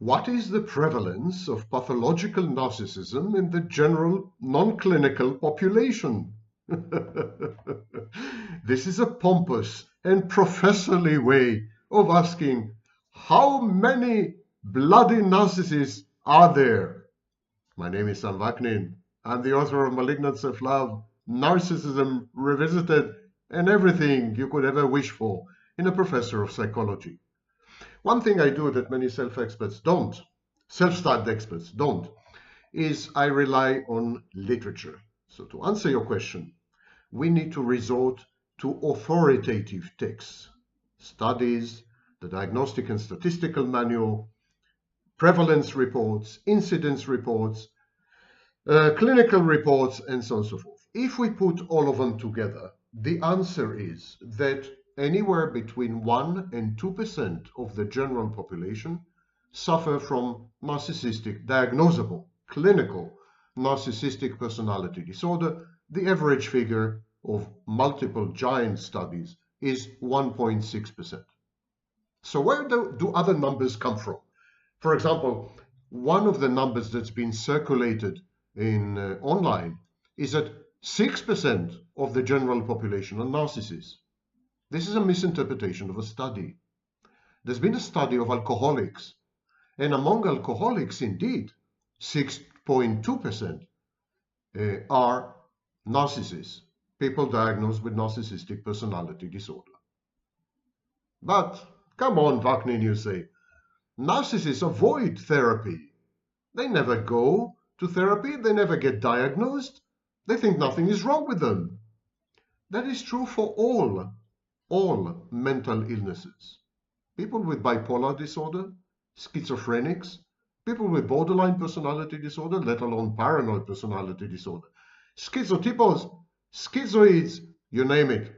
What is the prevalence of pathological narcissism in the general non-clinical population? This is a pompous and professorly way of asking, how many bloody narcissists are there? My name is Sam Vaknin. I'm the author of Malignant Self-Love, Narcissism Revisited, and everything you could ever wish for in a professor of psychology. One thing I do that many self-experts don't, self-styled experts don't, is I rely on literature. So to answer your question, we need to resort to authoritative texts, studies, the Diagnostic and Statistical Manual, prevalence reports, incidence reports, clinical reports, and so on and so forth. If we put all of them together, the answer is that anywhere between 1 and 2% of the general population suffer from narcissistic, diagnosable, clinical narcissistic personality disorder. The average figure of multiple giant studies is 1.6%. So where do other numbers come from? For example, one of the numbers that's been circulated in online is that 6% of the general population are narcissists. This is a misinterpretation of a study. There's been a study of alcoholics, and among alcoholics, indeed, 6.2% are narcissists, people diagnosed with narcissistic personality disorder. But come on, Vaknin, you say, narcissists avoid therapy. They never go to therapy, they never get diagnosed, they think nothing is wrong with them. That is true for all mental illnesses. People with bipolar disorder, schizophrenics, people with borderline personality disorder, let alone paranoid personality disorder, schizotypos, schizoids, you name it.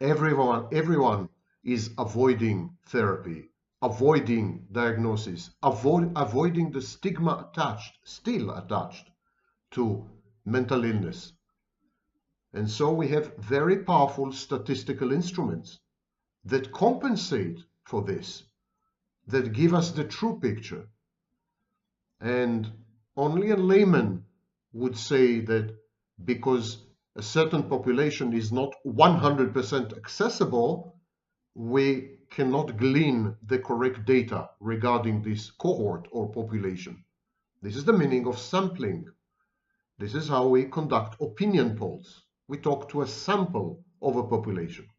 Everyone is avoiding therapy, avoiding diagnosis, avoiding the stigma still attached to mental illness. And so we have very powerful statistical instruments that compensate for this, that give us the true picture. And only a layman would say that because a certain population is not 100% accessible, we cannot glean the correct data regarding this cohort or population. This is the meaning of sampling. This is how we conduct opinion polls. We talk to a sample of a population.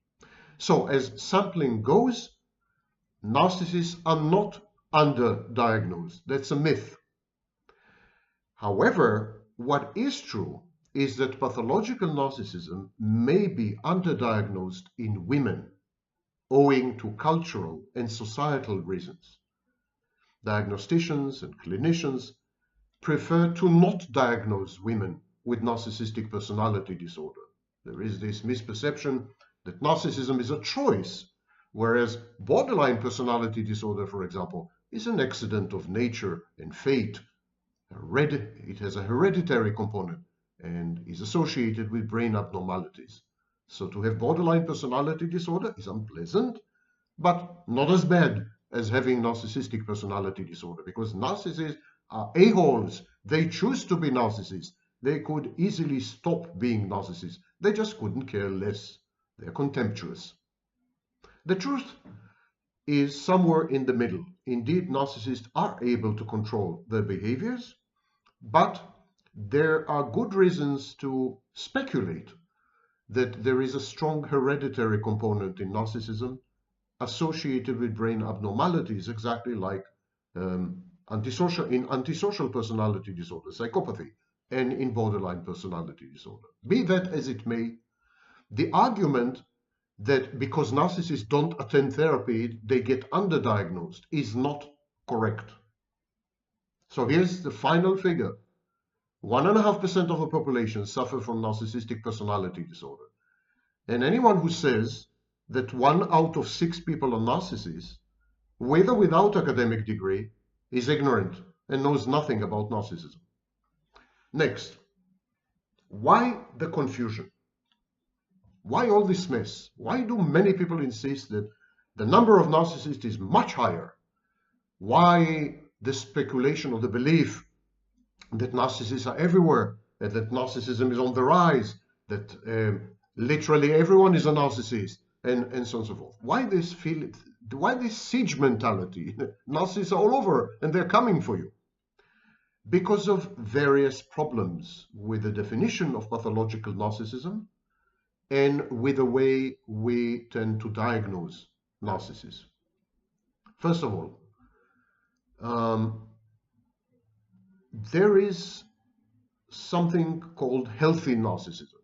So as sampling goes, narcissists are not underdiagnosed. That's a myth. However, what is true is that pathological narcissism may be underdiagnosed in women owing to cultural and societal reasons. Diagnosticians and clinicians prefer to not diagnose women with narcissistic personality disorder. There is this misperception that narcissism is a choice, whereas borderline personality disorder, for example, is an accident of nature and fate. It has a hereditary component and is associated with brain abnormalities. So to have borderline personality disorder is unpleasant, but not as bad as having narcissistic personality disorder, because narcissists are a-holes. They choose to be narcissists. They could easily stop being narcissists. They just couldn't care less. They're contemptuous. The truth is somewhere in the middle. Indeed, narcissists are able to control their behaviors, but there are good reasons to speculate that there is a strong hereditary component in narcissism associated with brain abnormalities, exactly like antisocial personality disorder, psychopathy, and in borderline personality disorder. Be that as it may, the argument that because narcissists don't attend therapy, they get underdiagnosed is not correct. So here's the final figure. 1.5% of the population suffer from narcissistic personality disorder. And anyone who says that 1 out of 6 people are narcissists, with or without academic degree, is ignorant and knows nothing about narcissism. Next, why the confusion? Why all this mess? Why do many people insist that the number of narcissists is much higher Why the speculation or the belief that narcissists are everywhere, that narcissism is on the rise, that literally everyone is a narcissist, and so on and so forth. Why this siege mentality? Narcissists are all over and they're coming for you. Because of various problems with the definition of pathological narcissism and with the way we tend to diagnose narcissists. First of all, there is something called healthy narcissism.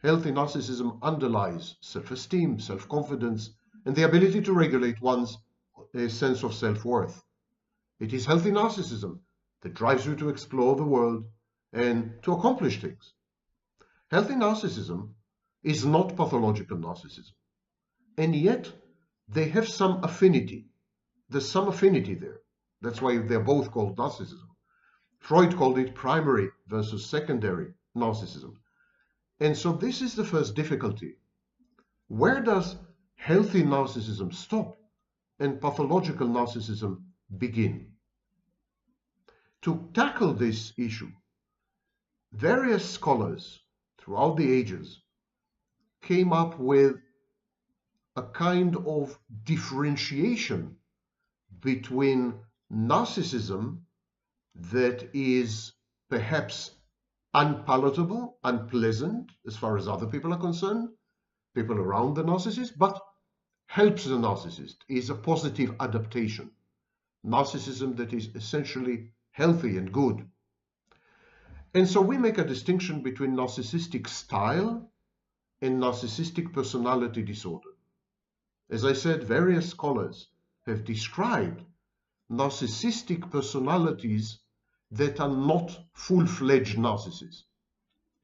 Healthy narcissism underlies self-esteem, self-confidence, and the ability to regulate one's sense of self-worth. It is healthy narcissism that drives you to explore the world and to accomplish things. Healthy narcissism is not pathological narcissism, and yet they have some affinity. There's some affinity there. That's why they're both called narcissism. Freud called it primary versus secondary narcissism. And so this is the first difficulty. Where does healthy narcissism stop and pathological narcissism begin? To tackle this issue, various scholars throughout the ages came up with a kind of differentiation between narcissism that is perhaps unpalatable, unpleasant as far as other people are concerned, people around the narcissist, but helps the narcissist, is a positive adaptation. Narcissism that is essentially healthy and good. And so we make a distinction between narcissistic style and narcissistic personality disorder. As I said, various scholars have described narcissistic personalities that are not full-fledged narcissists.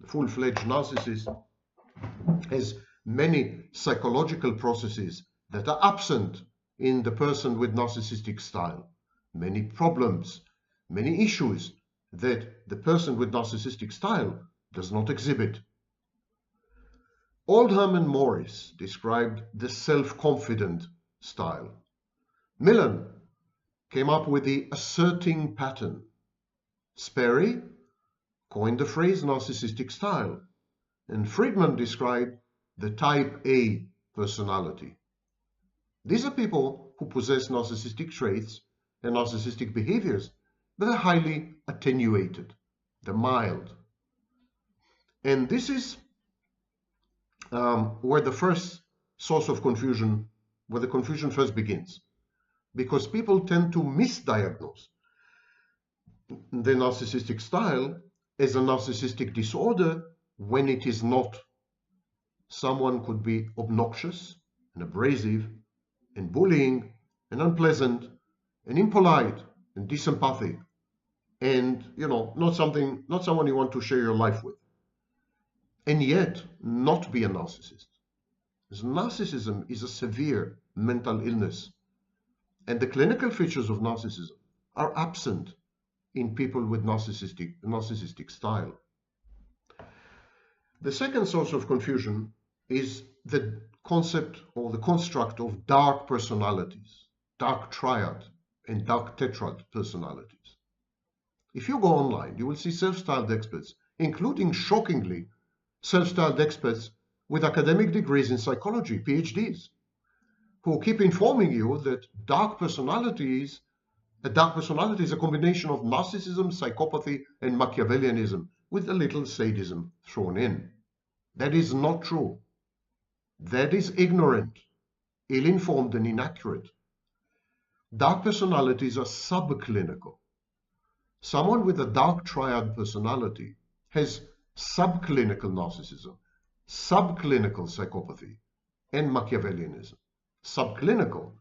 The full-fledged narcissist has many psychological processes that are absent in the person with narcissistic style, many problems, many issues that the person with narcissistic style does not exhibit. Oldham and Morris described the self-confident style. Millon came up with the asserting pattern. Sperry coined the phrase narcissistic style, and Friedman described the type A personality. These are people who possess narcissistic traits and narcissistic behaviors, but they're highly attenuated, they're mild. And this is where the first source of confusion, where the confusion first begins, because people tend to misdiagnose the narcissistic style as a narcissistic disorder when it is not. Someone could be obnoxious and abrasive and bullying and unpleasant and impolite and disempathic and, not someone you want to share your life with, and yet not be a narcissist. Because narcissism is a severe mental illness, and the clinical features of narcissism are absent in people with narcissistic style. The second source of confusion is the concept or the construct of dark personalities, dark triad and dark tetrad personalities. If you go online, you will see self-styled experts, including, shockingly, self-styled experts with academic degrees in psychology, PhDs, who keep informing you that a dark personality is a combination of narcissism, psychopathy, and Machiavellianism, with a little sadism thrown in. That is not true. That is ignorant, ill-informed, and inaccurate. Dark personalities are subclinical. Someone with a dark triad personality has subclinical narcissism, subclinical psychopathy, and Machiavellianism. Subclinical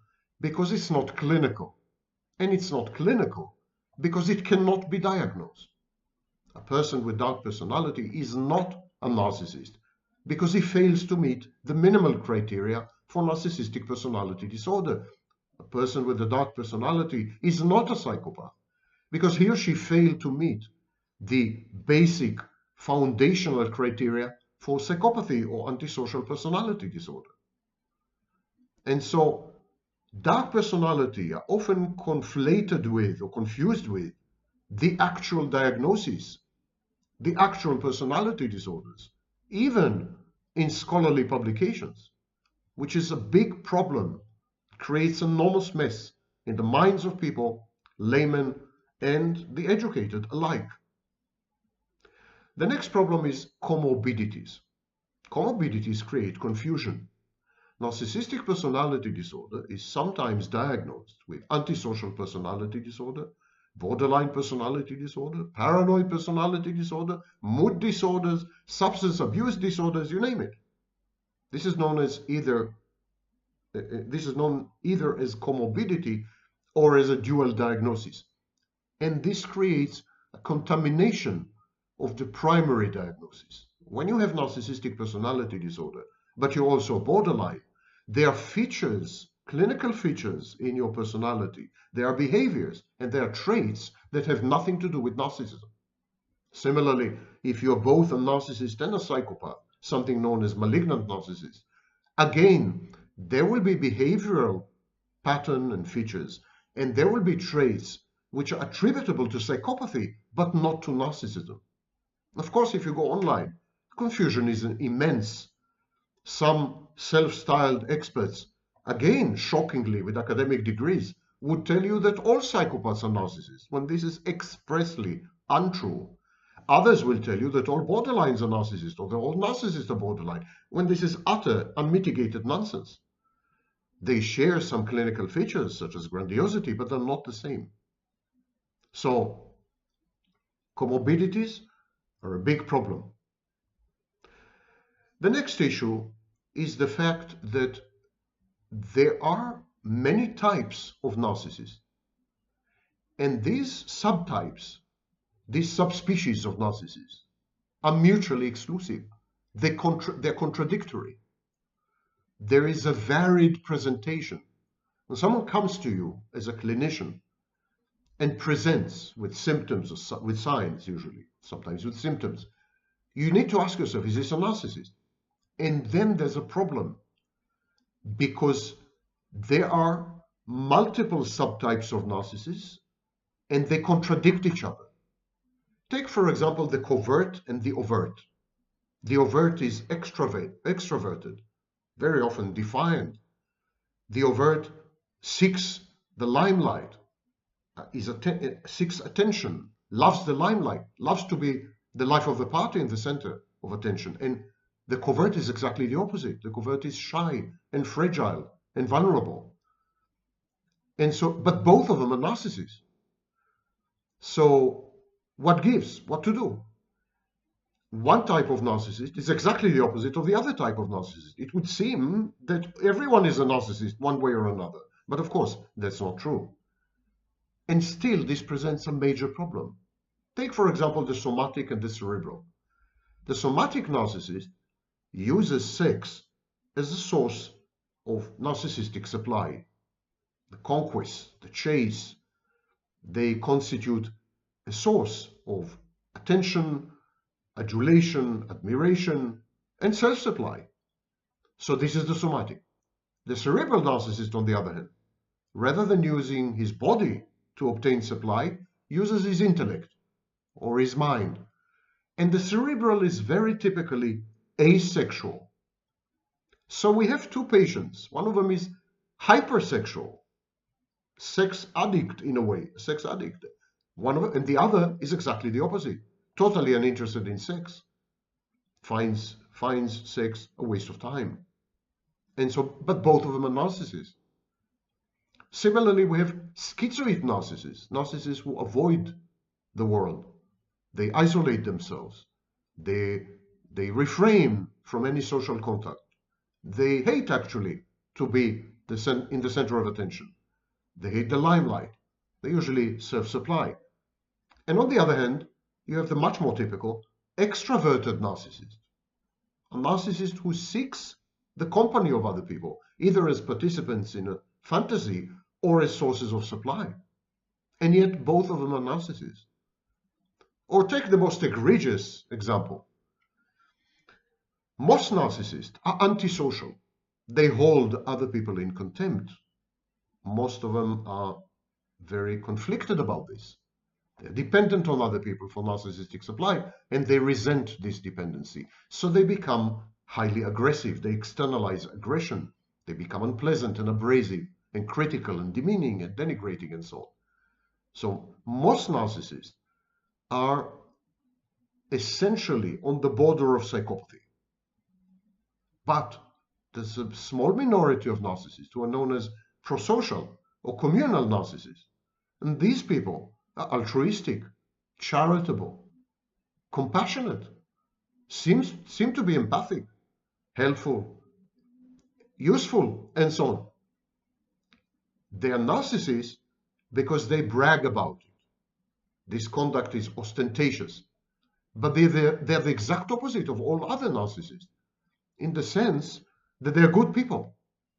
because it's not clinical, and it's not clinical because it cannot be diagnosed. A person with dark personality is not a narcissist because he fails to meet the minimal criteria for narcissistic personality disorder. A person with a dark personality is not a psychopath because he or she failed to meet the basic foundational criteria for psychopathy or antisocial personality disorder. And so dark personality are often conflated with or confused with the actual diagnosis, the actual personality disorders, even in scholarly publications, which is a big problem, creates enormous mess in the minds of people, laymen and the educated alike. The next problem is comorbidities. Comorbidities create confusion. Narcissistic personality disorder is sometimes diagnosed with antisocial personality disorder, borderline personality disorder, paranoid personality disorder, mood disorders, substance abuse disorders, you name it. This is known either as comorbidity or as a dual diagnosis. And this creates a contamination of the primary diagnosis. When you have narcissistic personality disorder, but you're also borderline, there are features, clinical features in your personality. There are behaviors and there are traits that have nothing to do with narcissism. Similarly, if you're both a narcissist and a psychopath, something known as malignant narcissist, again, there will be behavioral pattern and features, and there will be traits which are attributable to psychopathy, but not to narcissism. Of course, if you go online, confusion is immense. Some self-styled experts, again, shockingly with academic degrees, would tell you that all psychopaths are narcissists, when this is expressly untrue. Others will tell you that all borderlines are narcissists, or that all narcissists are borderline, when this is utter, unmitigated nonsense. They share some clinical features, such as grandiosity, but they're not the same. So, comorbidities are a big problem. The next issue is the fact that there are many types of narcissists. And these subtypes, these subspecies of narcissists, are mutually exclusive. They're contradictory. There is a varied presentation. When someone comes to you as a clinician and presents with symptoms, or with signs usually, sometimes with symptoms, you need to ask yourself, is this a narcissist? And then there's a problem, because there are multiple subtypes of narcissists and they contradict each other. Take, for example, the covert and the overt. The overt is extroverted, very often defiant. The overt seeks the limelight, seeks attention, loves the limelight, loves to be the life of the party in the center of attention. And the covert is exactly the opposite. The covert is shy and fragile and vulnerable. And so, but both of them are narcissists. So what gives? What to do? One type of narcissist is exactly the opposite of the other type of narcissist. It would seem that everyone is a narcissist one way or another. But of course, that's not true. And still, this presents a major problem. Take, for example, the somatic and the cerebral. The somatic narcissist uses sex as a source of narcissistic supply. The conquest, the chase, they constitute a source of attention, adulation, admiration, and self-supply. So this is the somatic. The cerebral narcissist, on the other hand, rather than using his body to obtain supply, uses his intellect or his mind. And the cerebral is very typically asexual. So we have two patients. One of them is hypersexual, sex addict in a way, sex addict. And the other is exactly the opposite, totally uninterested in sex, finds sex a waste of time. And so, but both of them are narcissists. Similarly, we have schizoid narcissists, narcissists who avoid the world. They isolate themselves. They refrain from any social contact. They hate, actually, to be in the center of attention. They hate the limelight. They usually self-supply. And on the other hand, you have the much more typical extraverted narcissist. A narcissist who seeks the company of other people, either as participants in a fantasy or as sources of supply. And yet both of them are narcissists. Or take the most egregious example. Most narcissists are antisocial. They hold other people in contempt. most of them are very conflicted about this. They're dependent on other people for narcissistic supply, and they resent this dependency. So they become highly aggressive. They externalize aggression. They become unpleasant and abrasive and critical and demeaning and denigrating and so on. So most narcissists are essentially on the border of psychopathy. But there's a small minority of narcissists who are known as prosocial or communal narcissists. And these people are altruistic, charitable, compassionate, seem to be empathic, helpful, useful, and so on. They are narcissists because they brag about it. This conduct is ostentatious. But they're the exact opposite of all other narcissists, in the sense that they're good people,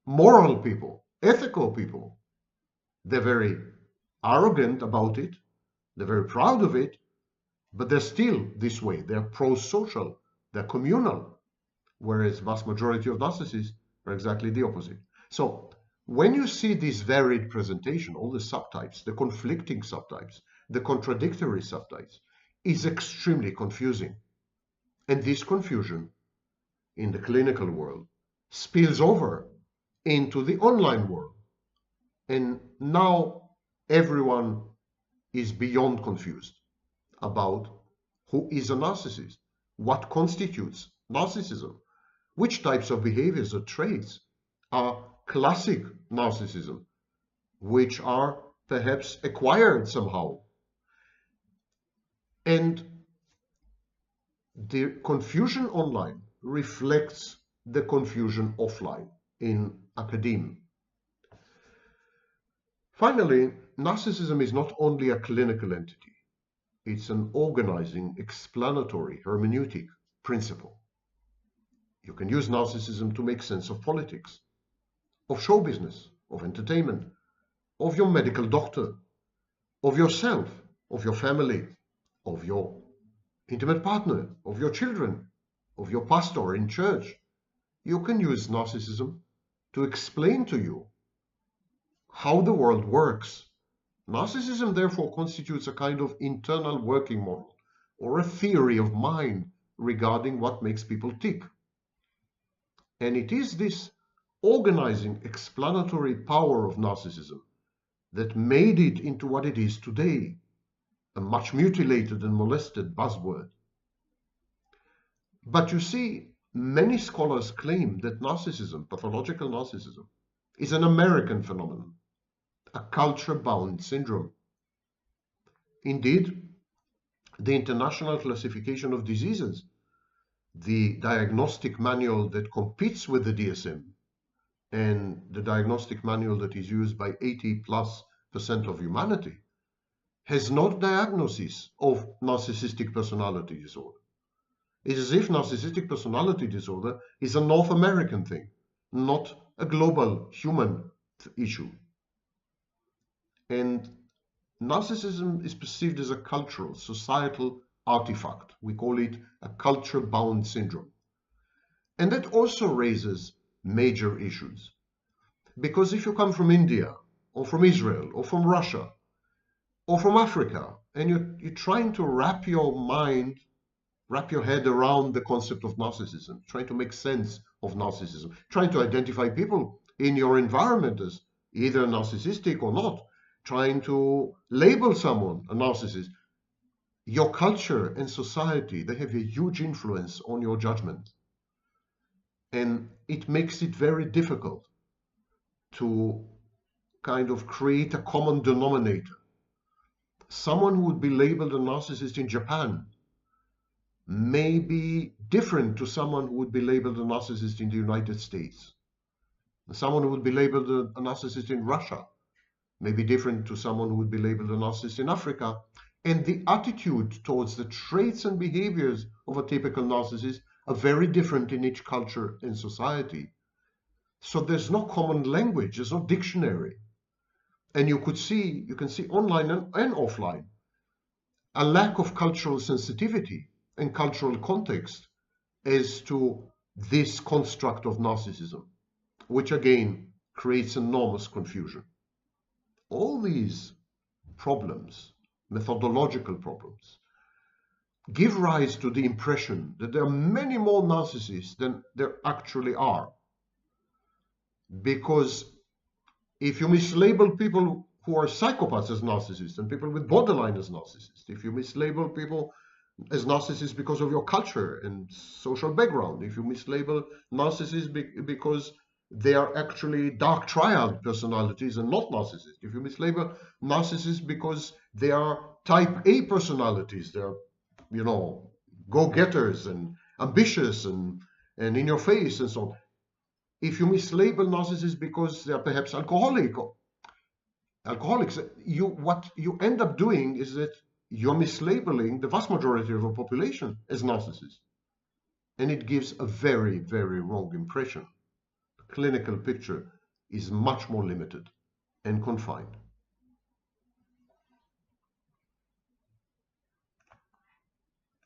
moral people, ethical people. They're very arrogant about it. They're very proud of it, but they're still this way. They're prosocial, they're communal, whereas vast majority of narcissists are exactly the opposite. So when you see this varied presentation, all the subtypes, the conflicting subtypes, the contradictory subtypes, is extremely confusing. And this confusion in the clinical world spills over into the online world. And now everyone is beyond confused about who is a narcissist, what constitutes narcissism, which types of behaviors or traits are classic narcissism, which are perhaps acquired somehow. And the confusion online reflects the confusion offline in academia. Finally, narcissism is not only a clinical entity, it's an organizing, explanatory, hermeneutic principle. You can use narcissism to make sense of politics, of show business, of entertainment, of your medical doctor, of yourself, of your family, of your intimate partner, of your children, of your pastor in church. You can use narcissism to explain to you how the world works. Narcissism therefore constitutes a kind of internal working model or a theory of mind regarding what makes people tick. And it is this organizing explanatory power of narcissism that made it into what it is today, a much mutilated and molested buzzword. But you see, many scholars claim that narcissism, pathological narcissism, is an American phenomenon, a culture-bound syndrome. Indeed, the International Classification of Diseases, the diagnostic manual that competes with the DSM, and the diagnostic manual that is used by 80+% of humanity, has no diagnosis of narcissistic personality disorder. It's as if narcissistic personality disorder is a North American thing, not a global human issue. And narcissism is perceived as a cultural, societal artifact. We call it a culture-bound syndrome. And that also raises major issues. Because if you come from India, or from Israel, or from Russia, or from Africa, and you're trying to wrap your head around the concept of narcissism, trying to make sense of narcissism, trying to identify people in your environment as either narcissistic or not, trying to label someone a narcissist, your culture and society, they have a huge influence on your judgment. And it makes it very difficult to kind of create a common denominator. Someone who would be labeled a narcissist in Japan may be different to someone who would be labeled a narcissist in the United States. Someone who would be labeled a narcissist in Russia may be different to someone who would be labeled a narcissist in Africa. And the attitude towards the traits and behaviors of a typical narcissist are very different in each culture and society. So there's no common language, there's no dictionary. And you can see online and offline a lack of cultural sensitivity and cultural context as to this construct of narcissism, which again creates enormous confusion. All these problems, methodological problems, give rise to the impression that there are many more narcissists than there actually are. Because if you mislabel people who are psychopaths as narcissists and people with borderline as narcissists, if you mislabel people as narcissists because of your culture and social background, if you mislabel narcissists because they are actually dark triad personalities and not narcissists, if you mislabel narcissists because they are type A personalities, they're, you know, go-getters and ambitious and in your face and so on. If you mislabel narcissists because they are perhaps alcoholics, what you end up doing is that you're mislabeling the vast majority of the population as narcissists. And it gives a very, very wrong impression. The clinical picture is much more limited and confined.